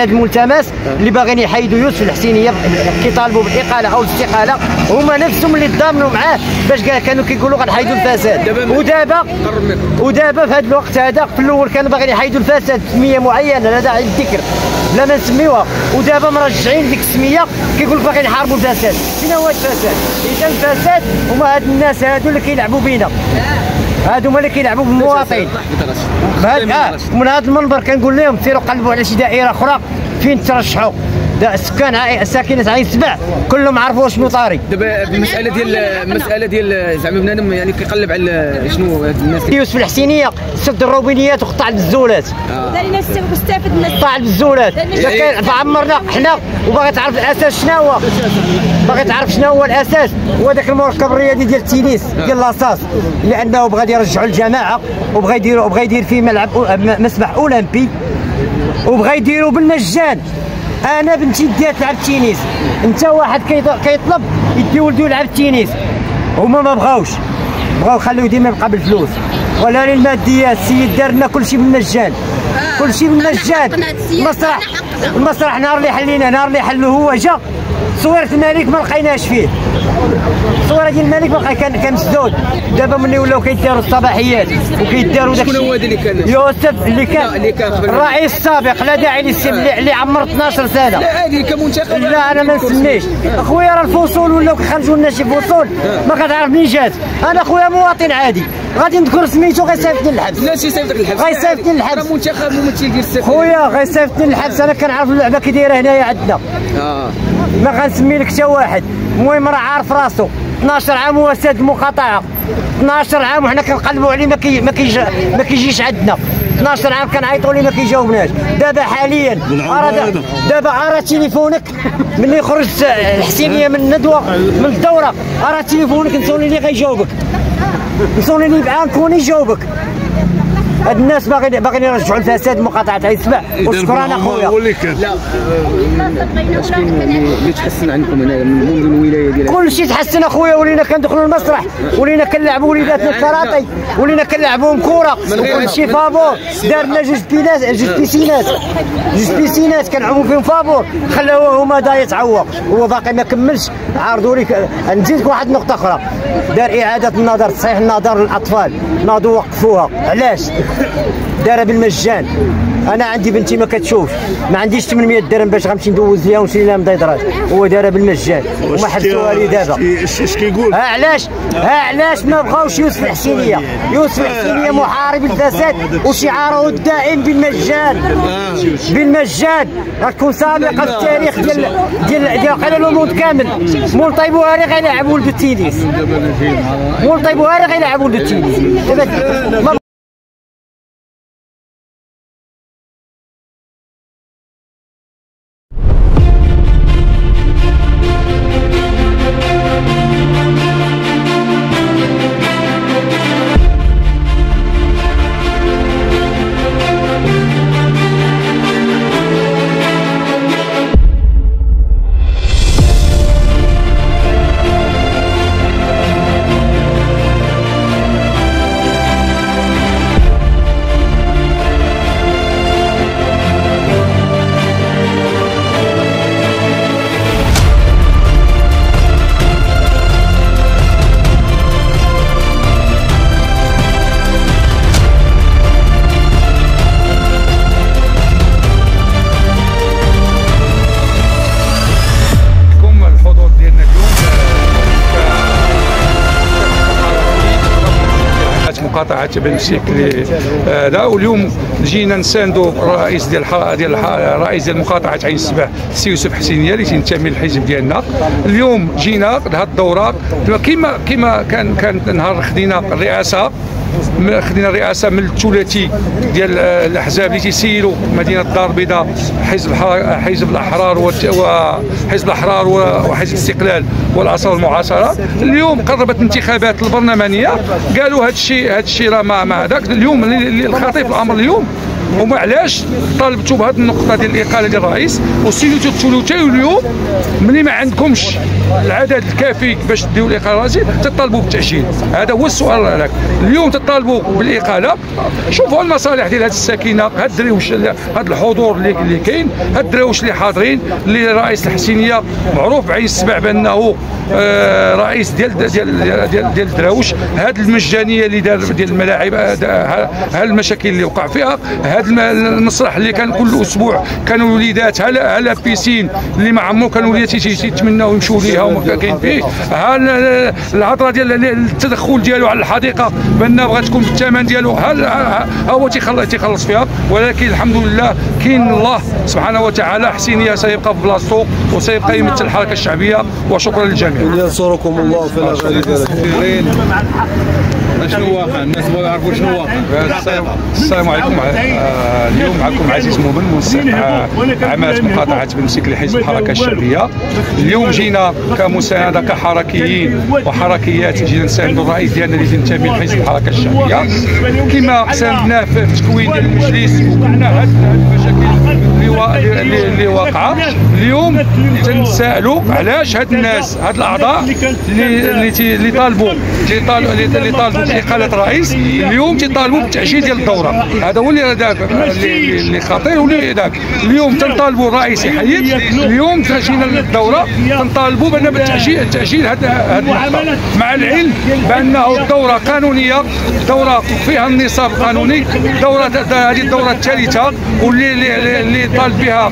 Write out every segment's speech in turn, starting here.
هذا الملتمس اللي باغيين يحيدوا يوسف الحسينيه كيطالبوا بالاقاله او الاستقاله، هما نفسهم اللي تضامنوا معاه باش كانوا كيقولوا غنحيدوا الفساد. ودابا في هذا الوقت هذا في الاول كانوا باغيين يحيدوا الفساد بسميه معينه لا داعي للذكر لا ما نسميوها، ودابا مرجعين ديك السميه كيقول لك باغيين يحاربوا الفساد. شنو هو الفساد؟ اذا الفساد هما هاد الناس هادو اللي كيلعبوا بينا، هادو هما اللي كيلعبوا بالمواطنين. من هذا المنبر كنقول لهم سيروا قلبوا على شي دائره اخرى فين ترشحوا. السكان ساكنه عين سبع كلهم عرفوا شنو طاري. دابا المساله ديال زعما بنادم يعني كيقلب على شنو هاد الناس. يوسف الحسينيه سد الروبينيات وقطع البزولات. دارينا مستفد من قطع البزولات. فعمرنا حنا وباغي تعرف الاساس شنو هو؟ باغي تعرف شنو هو الاساس؟ هو ذاك المركب الرياضي ديال التنس ديال لاصاص، لانه بغا يرجعوا الجماعه وبغا يدير فيه ملعب مسبح اولمبي وبغا يديروا بالمجان. انا بنتي ديها تلعب تنس، انت واحد كيطلب يدي ولدو يلعب تنس، هما ما بغاوش، بغاو يخليو ديما يبقى بالفلوس ولا للماديات. السيد دار لنا كلشي بالمجان، كلشي بالمجان. المسرح نهار اللي حلينا، نهار اللي حلو هو جا صورة الملك ما لقيناش فيه، الصورة ديال الملك ما لقينا، كان مسدود. دابا ملي ولاو كيداروا الصباحيات وكيداروا داك. شكون هو هذا اللي كان؟ يوسف اللي كان الرئيس السابق، لا داعي للسم اللي عمر 12 سنة. لا عادي كمنتخب. لا انا ما نسميش اخويا، راه الفصول ولاو كيخرجوا لنا شي فصول ما كتعرف منين جات. انا اخويا مواطن عادي غادي نذكر سميتو غيصيفطني للحبس. لا شي صيفطك للحبس، غيصيفطني للحبس. راه منتخب ممثل ديال السفير خويا غيصيفطني للحبس. انا كنعرف اللعبه كي دايره هنايا عندنا. ما غنسمي لك حتى واحد. المهم راه عارف راسو. 12 عام هو ساد المقاطعه، 12 عام وحنا كنقلبوا عليه ما كيجيش عندنا. 12 عام كنعيطوا ليه ما كيجاوبناش. دابا حاليا دابا تليفونك ملي خرجت الحسينيه من الندوه من الدوره، تليفونك نسوني لي غيجاوبك، نسوني لي بعانكوني يجاوبك. هاد الناس باغيين يرجعوا الفساد مقاطعه عين سبع. وشكرا اخويا. لا اش كاين اللي تحسن عندكم هنايا منذ الولايه ديال كلشي تحسن اخويا. ولينا كندخلوا المسرح، ولينا كنلعبوا وليداتنا الكراطي، ولينا كنلعبوهم كره، كلشي فابور. دارنا جوج بيسينات كنلعبوا فيهم فابور، خلاوه هما دا يتعوق هو باقي ما كملش. عرضوا لي نزيدك واحد النقطه اخرى، دار اعاده النظر، تصحيح النظر للاطفال، ناضوا وقفوها. علاش؟ دار بالمجان. انا عندي بنتي ما كتشوفش، ما عنديش 800 درهم باش غنمشي ندوز ليها ونشري لها مضيدرات، هو دارها بالمجان وما حبسوها لي دابا. اش كيقول؟ علاش ما بغاوش يوسف الحسينيه؟ يوسف الحسينيه محارب الفساد وشعاره الدائم بالمجان. غتكون سابقه في التاريخ ديال قال له مود كامل. مول طيبوهاري غيلعب ولد التنس، مول طيبوهاري غيلعب ولد التنس. مقاطعه بن شكل هذا. واليوم جينا نساندوا الرئيس ديال رئيس ديال مقاطعه عين السبع السي يوسف حسينيه اللي تنتمي للحزب ديالنا. اليوم جينا لهذه الدوره كما كان نهار خدينا الرئاسه من الثلاثي ديال الاحزاب اللي تيسيروا مدينه الدار البيضاء، حزب الاحرار وحزب الاستقلال والاصاله والمعاصره. اليوم قربت الانتخابات البرلمانيه، قالوا هذا الشيء راه ما هذاك. اليوم الخطير في الامر اليوم وما علاش طالبتوا بهذه النقطه ديال الاقاله ديال الرئيس والسيوتو الثلاثي. اليوم ملي ما عندكمش العدد الكافي باش ديروا الاقاله الرئيسي تطالبوا بالتاجيل. هذا هو السؤال لك اليوم، تطالبوا بالاقاله. شوفوا المصالح ديال هذه الساكنه، هاد الدريوش، هاد الحضور اللي كاين، هاد الدريوش اللي حاضرين، اللي رئيس الحسينيه معروف بعين السبع بانه رئيس ديال الدراوش. هاد المجانيه اللي دار ديال الملاعب، ها المشاكل اللي وقع فيها، هاد المسرح اللي كان كل اسبوع كانوا الوليدات على بيسين اللي ما عمرو كانوا الوليدات يتمناو يمشوا ليها وما كاين فيه. ها الهضره ديال التدخل ديالو على الحديقه بان بغات تكون بالثمن ديالو، ها هو تيخلص فيها. ولكن الحمد لله كاين الله سبحانه وتعالى، حسينيه سيبقى في بلاصتو وسيبقى يمثل الحركه الشعبيه. وشكرا للجميع. ينصركم الله في الغالب. شنو واقع؟ الناس بغاو يعرفوا شنو واقع. السلام عليكم. اليوم معكم عزيز مؤمن، منسق عماله مقاطعه بن مسيك لحزب الحركه الشعبيه. اليوم جينا كمسانده كحركيين وحركيات، جينا نساندوا الرئيس ديالنا اللي تنتمي لحزب الحركه الشعبيه كما ساندناه في التكوين ديال المجلس. وقلنا هاد المشاكل اللي واقعه اليوم تنسالوا علاش هاد الناس، هاد الاعضاء اللي طالبوا باقاله الرئيس اليوم تيطالبوا بتاجيل ديال الدوره. هذا هو اللي خطير. واللي ذاك اليوم تنطالبوا الرئيس يحيد. اليوم جينا للدوره تنطالبوا بان بالتاجيل هذا النقطه، مع العلم بانه الدوره قانونيه، دوره فيها النصاب القانوني، هذه الدوره الثالثه واللي طالب بها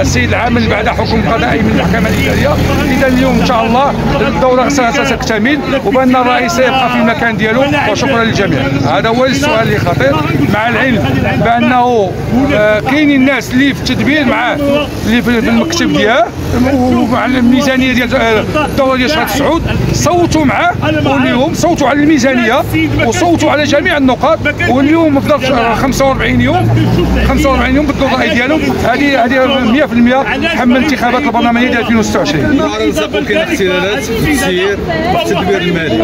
السيد العامل بعد حكم قضائي من المحكمه الاداريه. اذا اليوم ان شاء الله الدوره ستكتمل وبان الرئيس سيبقى في المكان ديالو. وشكرا للجميع. هذا هو السؤال اللي خطير، مع العلم بانه كاينين الناس اللي في التدبير معاه، اللي في المكتب ديالو ومع الميزانيه ديال الدوره ديال شهر سعود صوتوا معاه. واليوم صوتوا على الميزانيه وصوتوا على جميع النقاط. واليوم في ظرف 45 يوم بدوا الراي ديالهم. هذه 100% حمل الانتخابات البرلمانيه ديال 2026. كاين اختلالات في السير والتدبير المالي.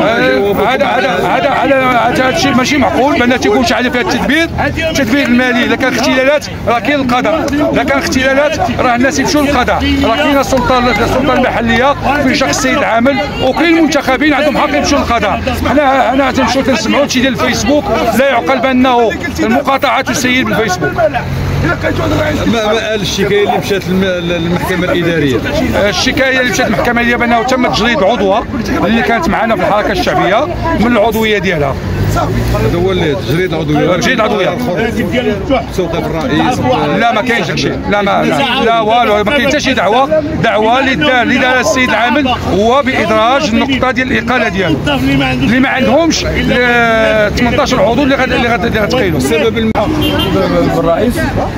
هذا الشيء ماشي معقول بان تيكون شي حاجه فيها التدبير المالي. الا كان اختلالات راه كاين القضاء، الا كان اختلالات راه الناس يمشوا للقضاء. راه كاينه السلطه المحليه في شخص السيد العامل، وكاين المنتخبين عندهم حق يمشوا للقضاء. حنا تنمشيو تنسمعوا شي ديال الفيسبوك، لا يعقل بانه المقاطعه تسير بالفيسبوك. الشكايه اللي مشات للمحكمه الاداريه، الشكايه اللي مشات للمحكمه الاداريه بانه تم تجريد عضوه اللي كانت معنا في الحركه الشعبيه من العضويه ديالها. هذا هو اللي تجريد العضويه. توقيف الرئيس. لا ما كاينش داكشي. لا والو، ما كاين حتى شي دعوه اللي دار السيد العامل هو بادراج النقطه ديال الاقاله ديالو اللي ما عندهمش 18 عضو اللي غتقيلوا. السبب الرئيس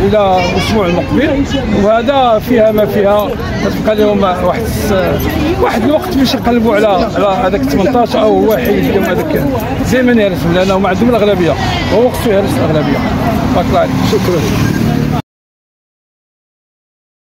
الى الاسبوع المقبل، وهذا فيها ما فيها. تبقى لهم واحد الوقت باش يقلبوا على هذاك 18 او واحد اليوم هذاك زي ما نعرف، لانهم عندهم الاغلبيه ووقت فيه الاغلبيه. بارك الله عليك. شكرا.